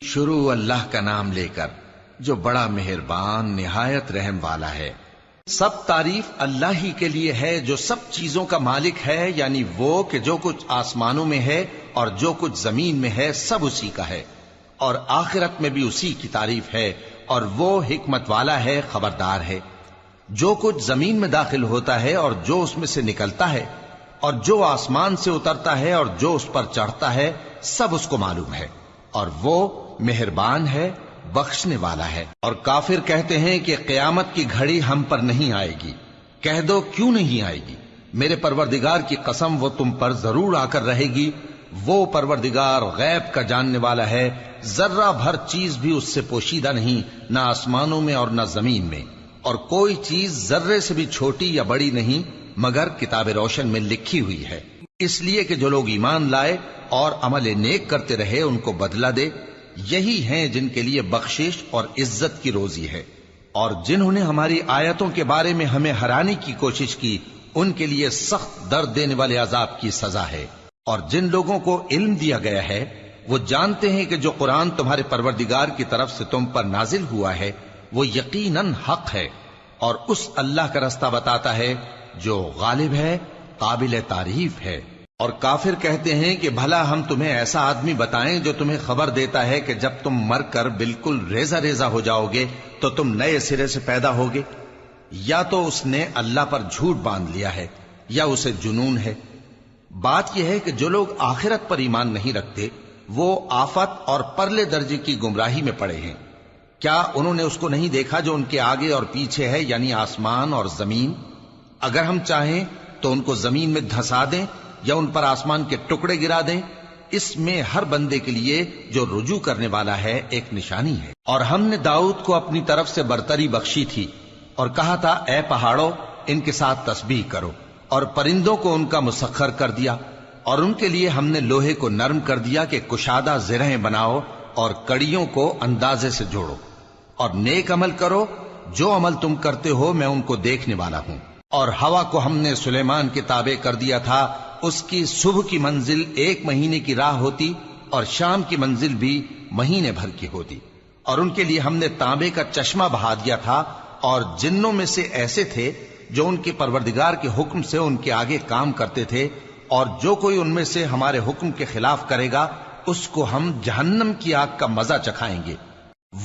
شروع اللہ کا نام لے کر جو بڑا مہربان نہایت رحم والا ہے۔ سب تعریف اللہ ہی کے لیے ہے جو سب چیزوں کا مالک ہے، یعنی وہ کہ جو کچھ آسمانوں میں ہے اور جو کچھ زمین میں ہے سب اسی کا ہے، اور آخرت میں بھی اسی کی تعریف ہے، اور وہ حکمت والا ہے، خبردار ہے۔ جو کچھ زمین میں داخل ہوتا ہے اور جو اس میں سے نکلتا ہے، اور جو آسمان سے اترتا ہے اور جو اس پر چڑھتا ہے، سب اس کو معلوم ہے، اور وہ مہربان ہے، بخشنے والا ہے۔ اور کافر کہتے ہیں کہ قیامت کی گھڑی ہم پر نہیں آئے گی۔ کہہ دو کیوں نہیں آئے گی؟ میرے پروردگار کی قسم وہ تم پر ضرور آ کر رہے گی۔ وہ پروردگار غیب کا جاننے والا ہے، ذرہ بھر چیز بھی اس سے پوشیدہ نہیں، نہ آسمانوں میں اور نہ زمین میں، اور کوئی چیز ذرے سے بھی چھوٹی یا بڑی نہیں مگر کتاب روشن میں لکھی ہوئی ہے، اس لیے کہ جو لوگ ایمان لائے اور عمل نیک کرتے رہے ان کو بدلہ دے۔ یہی ہیں جن کے لیے بخشش اور عزت کی روزی ہے، اور جنہوں نے ہماری آیتوں کے بارے میں ہمیں ہرانے کی کوشش کی ان کے لیے سخت درد دینے والے عذاب کی سزا ہے۔ اور جن لوگوں کو علم دیا گیا ہے وہ جانتے ہیں کہ جو قرآن تمہارے پروردگار کی طرف سے تم پر نازل ہوا ہے وہ یقیناً حق ہے، اور اس اللہ کا رستہ بتاتا ہے جو غالب ہے، قابل تعریف ہے۔ اور کافر کہتے ہیں کہ بھلا ہم تمہیں ایسا آدمی بتائیں جو تمہیں خبر دیتا ہے کہ جب تم مر کر بالکل ریزہ ریزہ ہو جاؤ گے تو تم نئے سرے سے پیدا ہوگے؟ یا تو اس نے اللہ پر جھوٹ باندھ لیا ہے یا اسے جنون ہے۔ بات یہ ہے کہ جو لوگ آخرت پر ایمان نہیں رکھتے وہ آفت اور پرلے درجے کی گمراہی میں پڑے ہیں۔ کیا انہوں نے اس کو نہیں دیکھا جو ان کے آگے اور پیچھے ہے، یعنی آسمان اور زمین؟ اگر ہم چاہیں تو ان کو زمین میں دھسا دیں یا ان پر آسمان کے ٹکڑے گرا دیں، اس میں ہر بندے کے لیے جو رجوع کرنے والا ہے ایک نشانی ہے۔ اور ہم نے داؤد کو اپنی طرف سے برتری بخشی تھی اور کہا تھا اے پہاڑوں ان کے ساتھ تسبیح کرو، اور پرندوں کو ان کا مسخر کر دیا، اور ان کے لیے ہم نے لوہے کو نرم کر دیا کہ کشادہ زرہیں بناؤ اور کڑیوں کو اندازے سے جوڑو، اور نیک عمل کرو، جو عمل تم کرتے ہو میں ان کو دیکھنے والا ہوں۔ اور ہوا کو ہم نے سلیمان کے تابع کر دیا تھا، اس کی صبح کی منزل 1 مہینے کی راہ ہوتی اور شام کی منزل بھی مہینے بھر کی ہوتی۔ اور ان کے لیے ہم نے تانبے کا چشمہ بہا دیا تھا، اور جنوں میں سے ایسے تھے جو ان کے پروردگار کے حکم سے ان کے آگے کام کرتے تھے، اور جو کوئی ان میں سے ہمارے حکم کے خلاف کرے گا اس کو ہم جہنم کی آگ کا مزہ چکھائیں گے۔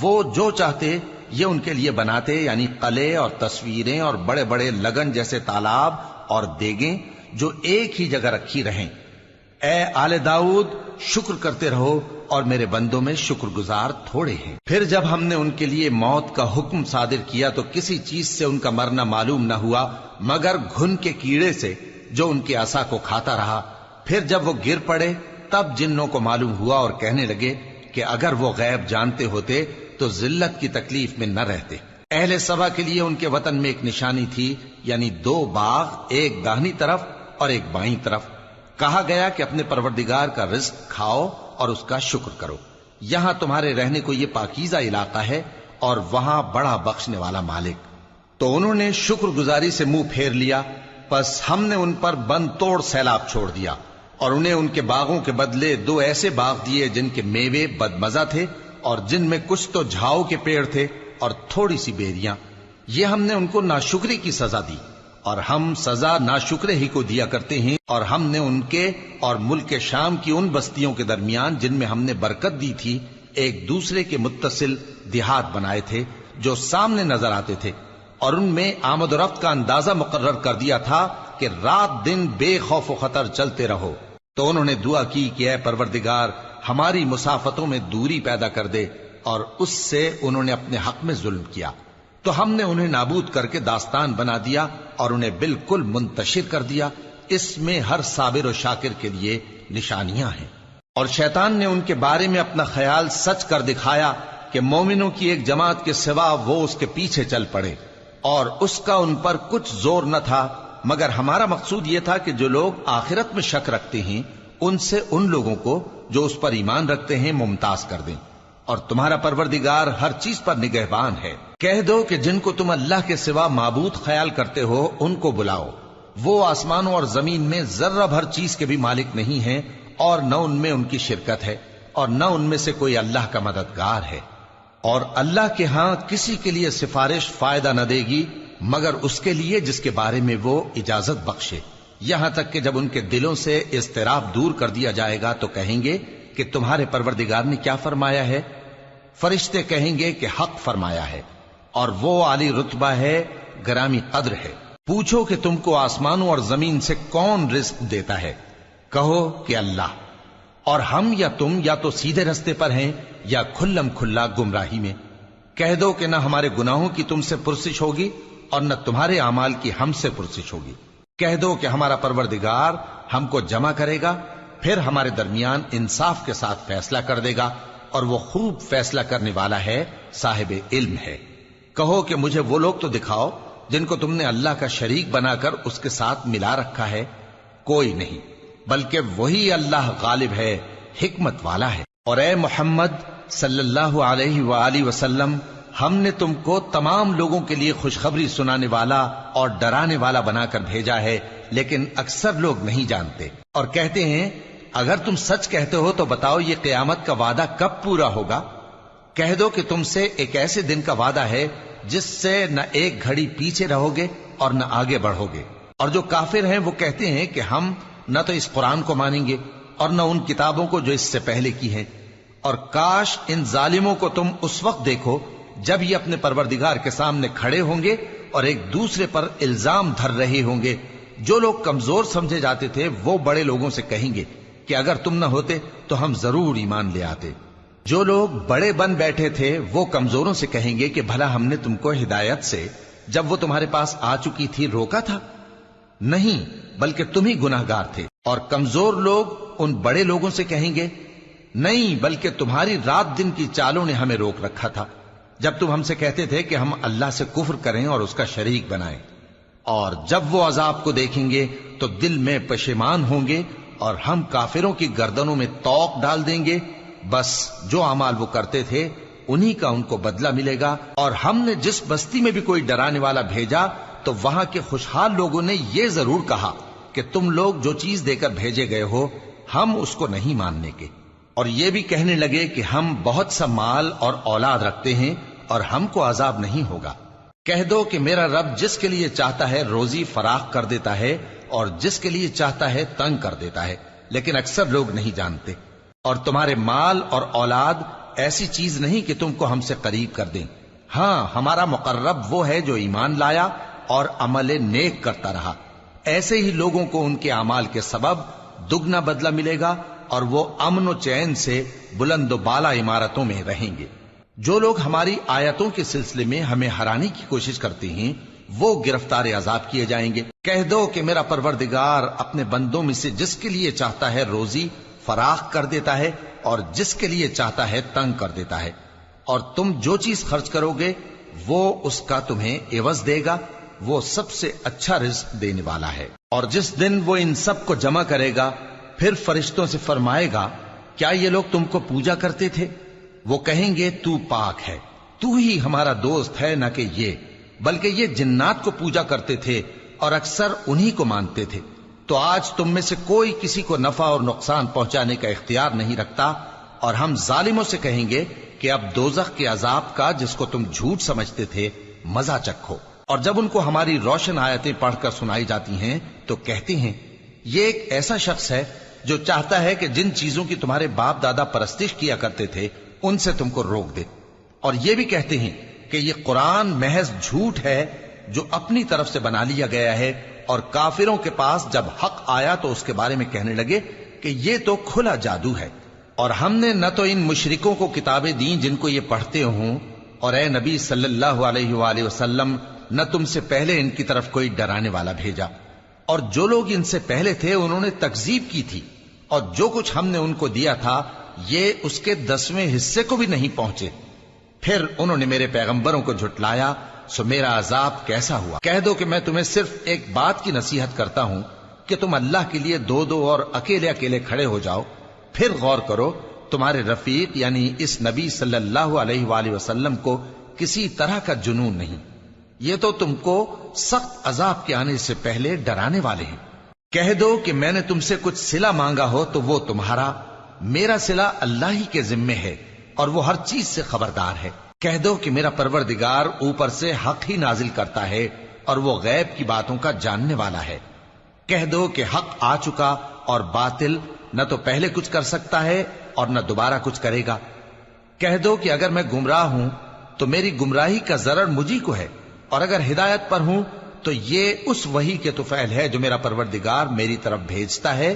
وہ جو چاہتے یہ ان کے لیے بناتے، یعنی قلعے اور تصویریں اور بڑے بڑے لگن جیسے تالاب اور دیگیں جو ایک ہی جگہ رکھی رہیں۔ اے آل داؤد شکر کرتے رہو، اور میرے بندوں میں شکر گزار تھوڑے ہیں۔ پھر جب ہم نے ان کے لیے موت کا حکم صادر کیا تو کسی چیز سے ان کا مرنا معلوم نہ ہوا مگر گھن کے کیڑے سے جو ان کے عصا کو کھاتا رہا۔ پھر جب وہ گر پڑے تب جنوں کو معلوم ہوا اور کہنے لگے کہ اگر وہ غیب جانتے ہوتے تو ذلت کی تکلیف میں نہ رہتے۔ اہل سبا کے لیے ان کے وطن میں ایک نشانی تھی، یعنی 2 باغ، ایک داہنی طرف اور ایک بائیں طرف۔ کہا گیا کہ اپنے پروردگار کا رزق کھاؤ اور اس کا شکر کرو، یہاں تمہارے رہنے کو یہ پاکیزہ علاقہ ہے اور وہاں بڑا بخشنے والا مالک۔ تو انہوں نے شکر گزاری سے منہ پھیر لیا، پس ہم نے ان پر بند توڑ سیلاب چھوڑ دیا، اور انہیں ان کے باغوں کے بدلے 2 ایسے باغ دیے جن کے میوے بدمزہ تھے اور جن میں کچھ تو جھاؤ کے پیڑ تھے اور تھوڑی سی بیریاں۔ یہ ہم نے ان کو ناشکری کی سزا دی، اور ہم سزا ناشکرے ہی کو دیا کرتے ہیں۔ اور ہم نے ان کے اور ملک شام کی ان بستیوں کے درمیان جن میں ہم نے برکت دی تھی ایک دوسرے کے متصل دیہات بنائے تھے جو سامنے نظر آتے تھے، اور ان میں آمد و رفت کا اندازہ مقرر کر دیا تھا کہ رات دن بے خوف و خطر چلتے رہو۔ تو انہوں نے دعا کی کہ اے پروردگار ہماری مسافتوں میں دوری پیدا کر دے، اور اس سے انہوں نے اپنے حق میں ظلم کیا، تو ہم نے انہیں نابود کر کے داستان بنا دیا اور انہیں بالکل منتشر کر دیا۔ اس میں ہر صابر و شاکر کے لیے نشانیاں ہیں۔ اور شیطان نے ان کے بارے میں اپنا خیال سچ کر دکھایا کہ مومنوں کی ایک جماعت کے سوا وہ اس کے پیچھے چل پڑے، اور اس کا ان پر کچھ زور نہ تھا، مگر ہمارا مقصود یہ تھا کہ جو لوگ آخرت میں شک رکھتے ہیں ان سے ان لوگوں کو جو اس پر ایمان رکھتے ہیں ممتاز کر دیں، اور تمہارا پروردگار ہر چیز پر نگہبان ہے۔ کہہ دو کہ جن کو تم اللہ کے سوا معبود خیال کرتے ہو ان کو بلاؤ، وہ آسمانوں اور زمین میں ذرہ بھر چیز کے بھی مالک نہیں ہیں اور نہ ان میں ان کی شرکت ہے، اور نہ ان میں سے کوئی اللہ کا مددگار ہے، اور اللہ کے ہاں کسی کے لیے سفارش فائدہ نہ دے گی مگر اس کے لیے جس کے بارے میں وہ اجازت بخشے، یہاں تک کہ جب ان کے دلوں سے اضطراب دور کر دیا جائے گا تو کہیں گے کہ تمہارے پروردگار نے کیا فرمایا ہے؟ فرشتے کہیں گے کہ حق فرمایا ہے، اور وہ عالی رتبہ ہے، گرامی قدر ہے۔ پوچھو کہ تم کو آسمانوں اور زمین سے کون رزق دیتا ہے؟ کہو کہ اللہ، اور ہم یا تم یا تو سیدھے رستے پر ہیں یا کھلم کھلا گمراہی میں۔ کہہ دو کہ نہ ہمارے گناہوں کی تم سے پرسش ہوگی اور نہ تمہارے اعمال کی ہم سے پرسش ہوگی۔ کہہ دو کہ ہمارا پروردگار ہم کو جمع کرے گا، پھر ہمارے درمیان انصاف کے ساتھ فیصلہ کر دے گا، اور وہ خوب فیصلہ کرنے والا ہے، صاحب علم ہے۔ کہو کہ مجھے وہ لوگ تو دکھاؤ جن کو تم نے اللہ کا شریک بنا کر اس کے ساتھ ملا رکھا ہے۔ کوئی نہیں، بلکہ وہی اللہ غالب ہے، حکمت والا ہے۔ اور اے محمد صلی اللہ علیہ وآلہ وسلم، ہم نے تم کو تمام لوگوں کے لیے خوشخبری سنانے والا اور ڈرانے والا بنا کر بھیجا ہے، لیکن اکثر لوگ نہیں جانتے، اور کہتے ہیں اگر تم سچ کہتے ہو تو بتاؤ یہ قیامت کا وعدہ کب پورا ہوگا؟ کہہ دو کہ تم سے ایک ایسے دن کا وعدہ ہے جس سے نہ ایک گھڑی پیچھے رہو گے اور نہ آگے بڑھو گے۔ اور جو کافر ہیں وہ کہتے ہیں کہ ہم نہ تو اس قرآن کو مانیں گے اور نہ ان کتابوں کو جو اس سے پہلے کی ہیں، اور کاش ان ظالموں کو تم اس وقت دیکھو جب یہ اپنے پروردگار کے سامنے کھڑے ہوں گے اور ایک دوسرے پر الزام دھر رہے ہوں گے۔ جو لوگ کمزور سمجھے جاتے تھے وہ بڑے لوگوں سے کہیں گے کہ اگر تم نہ ہوتے تو ہم ضرور ایمان لے آتے۔ جو لوگ بڑے بن بیٹھے تھے وہ کمزوروں سے کہیں گے کہ بھلا ہم نے تم کو ہدایت سے جب وہ تمہارے پاس آ چکی تھی روکا تھا؟ نہیں، بلکہ تم ہی گناہگار تھے۔ اور کمزور لوگ ان بڑے لوگوں سے کہیں گے نہیں، بلکہ تمہاری رات دن کی چالوں نے ہمیں روک رکھا تھا جب تم ہم سے کہتے تھے کہ ہم اللہ سے کفر کریں اور اس کا شریک بنائیں۔ اور جب وہ عذاب کو دیکھیں گے تو دل میں پشیمان ہوں گے اور ہم کافروں کی گردنوں میں طوق ڈال دیں گے، بس جو اعمال وہ کرتے تھے انہی کا ان کو بدلہ ملے گا۔ اور ہم نے جس بستی میں بھی کوئی ڈرانے والا بھیجا تو وہاں کے خوشحال لوگوں نے یہ ضرور کہا کہ تم لوگ جو چیز دے کر بھیجے گئے ہو ہم اس کو نہیں ماننے کے، اور یہ بھی کہنے لگے کہ ہم بہت سا مال اور اولاد رکھتے ہیں اور ہم کو عذاب نہیں ہوگا۔ کہہ دو کہ میرا رب جس کے لیے چاہتا ہے روزی فراخ کر دیتا ہے اور جس کے لیے چاہتا ہے تنگ کر دیتا ہے، لیکن اکثر لوگ نہیں جانتے۔ اور تمہارے مال اور اولاد ایسی چیز نہیں کہ تم کو ہم سے قریب کر دیں، ہاں ہمارا مقرب وہ ہے جو ایمان لایا اور عمل نیک کرتا رہا۔ ایسے ہی لوگوں کو ان کے اعمال کے سبب دگنا بدلہ ملے گا اور وہ امن و چین سے بلند و بالا عمارتوں میں رہیں گے۔ جو لوگ ہماری آیتوں کے سلسلے میں ہمیں ہرانے کی کوشش کرتے ہیں وہ گرفتار عذاب کیے جائیں گے۔ کہہ دو کہ میرا پروردگار اپنے بندوں میں سے جس کے لیے چاہتا ہے روزی فراخ کر دیتا ہے اور جس کے لیے چاہتا ہے تنگ کر دیتا ہے، اور تم جو چیز خرچ کرو گے وہ اس کا تمہیں عوض دے گا، وہ سب سے اچھا رزق دینے والا ہے۔ اور جس دن وہ ان سب کو جمع کرے گا پھر فرشتوں سے فرمائے گا کیا یہ لوگ تم کو پوجا کرتے تھے؟ وہ کہیں گے تو پاک ہے، تو ہی ہمارا دوست ہے، نہ کہ یہ، بلکہ یہ جنات کو پوجا کرتے تھے اور اکثر انہی کو مانتے تھے۔ تو آج تم میں سے کوئی کسی کو نفع اور نقصان پہنچانے کا اختیار نہیں رکھتا، اور ہم ظالموں سے کہیں گے کہ اب دوزخ کے عذاب کا جس کو تم جھوٹ سمجھتے تھے مزہ چکھو۔ اور جب ان کو ہماری روشن آیتیں پڑھ کر سنائی جاتی ہیں تو کہتے ہیں یہ ایک ایسا شخص ہے جو چاہتا ہے کہ جن چیزوں کی تمہارے باپ دادا پرستش کیا کرتے تھے ان سے تم کو روک دے، اور یہ بھی کہتے ہیں کہ یہ قرآن محض جھوٹ ہے جو اپنی طرف سے بنا لیا گیا ہے، اور کافروں کے پاس جب حق آیا تو اس کے بارے میں کہنے لگے کہ یہ تو کھلا جادو ہے۔ اور ہم نے نہ تو ان مشرکوں کو کتابیں دیں جن کو یہ پڑھتے ہوں، اور اے نبی صلی اللہ علیہ وآلہ وسلم نہ تم سے پہلے ان کی طرف کوئی ڈرانے والا بھیجا، اور جو لوگ ان سے پہلے تھے انہوں نے تکذیب کی تھی، اور جو کچھ ہم نے ان کو دیا تھا یہ اس کے 10ویں حصے کو بھی نہیں پہنچے۔ پھر انہوں نے میرے پیغمبروں کو جھٹلایا، سو میرا عذاب کیسا ہوا۔ کہہ دو کہ میں تمہیں صرف ایک بات کی نصیحت کرتا ہوں کہ تم اللہ کے لیے دو دو اور اکیلے اکیلے کھڑے ہو جاؤ، پھر غور کرو تمہارے رفیق یعنی اس نبی صلی اللہ علیہ وآلہ وسلم کو کسی طرح کا جنون نہیں، یہ تو تم کو سخت عذاب کے آنے سے پہلے ڈرانے والے ہیں۔ کہہ دو کہ میں نے تم سے کچھ صلہ مانگا ہو تو وہ تمہارا، میرا صلہ اللہ ہی کے ذمے ہے اور وہ ہر چیز سے خبردار ہے۔ کہہ دو کہ میرا پروردگار اوپر سے حق ہی نازل کرتا ہے اور وہ غیب کی باتوں کا جاننے والا ہے۔ کہہ دو کہ حق آ چکا اور باطل نہ تو پہلے کچھ کر سکتا ہے اور نہ دوبارہ کچھ کرے گا۔ کہہ دو کہ اگر میں گمراہ ہوں تو میری گمراہی کا ضرر مجھی کو ہے، اور اگر ہدایت پر ہوں تو یہ اس وحی کے طفیل ہے جو میرا پروردگار میری طرف بھیجتا ہے،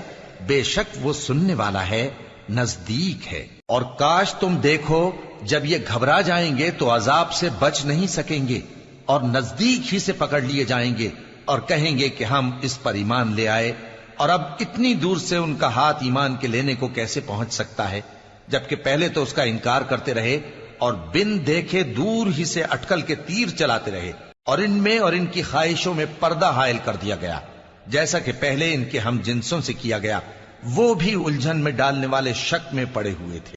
بے شک وہ سننے والا ہے، نزدیک ہے۔ اور کاش تم دیکھو جب یہ گھبرا جائیں گے تو عذاب سے بچ نہیں سکیں گے اور نزدیک ہی سے پکڑ لیے جائیں گے اور کہیں گے کہ ہم اس پر ایمان لے آئے، اور اب اتنی دور سے ان کا ہاتھ ایمان کے لینے کو کیسے پہنچ سکتا ہے، جبکہ پہلے تو اس کا انکار کرتے رہے اور بن دیکھے دور ہی سے اٹکل کے تیر چلاتے رہے، اور ان میں اور ان کی خواہشوں میں پردہ حائل کر دیا گیا، جیسا کہ پہلے ان کے ہم جنسوں سے کیا گیا، وہ بھی الجھن میں ڈالنے والے شک میں پڑے ہوئے تھے۔